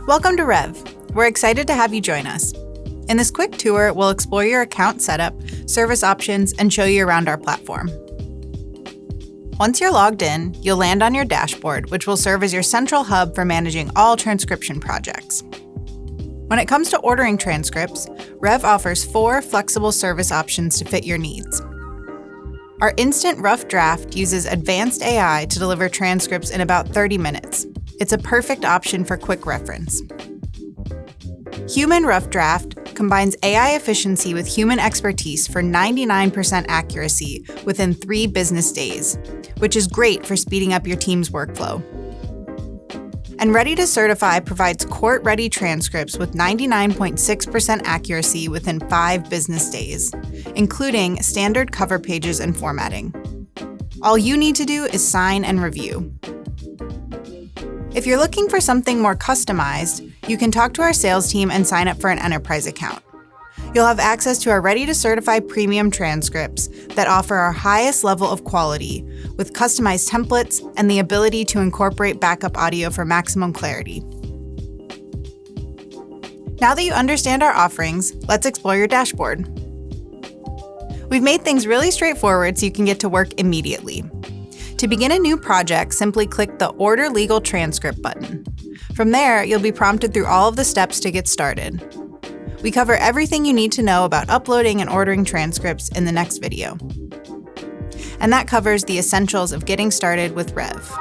Welcome to Rev. We're excited to have you join us. In this quick tour, we'll explore your account setup, service options, and show you around our platform. Once you're logged in, you'll land on your dashboard, which will serve as your central hub for managing all transcription projects. When it comes to ordering transcripts, Rev offers 4 flexible service options to fit your needs. Our instant rough draft uses advanced AI to deliver transcripts in about 30 minutes. It's a perfect option for quick reference. Human rough draft combines AI efficiency with human expertise for 99% accuracy within 3 business days, which is great for speeding up your team's workflow. And Ready to Certify provides court-ready transcripts with 99.6% accuracy within 5 business days, including standard cover pages and formatting. All you need to do is sign and review. If you're looking for something more customized, you can talk to our sales team and sign up for an enterprise account. You'll have access to our Ready to Certify premium transcripts that offer our highest level of quality, with customized templates and the ability to incorporate backup audio for maximum clarity. Now that you understand our offerings, let's explore your dashboard. We've made things really straightforward so you can get to work immediately. To begin a new project, simply click the Order Legal Transcript button. From there, you'll be prompted through all of the steps to get started. We cover everything you need to know about uploading and ordering transcripts in the next video. And that covers the essentials of getting started with Rev.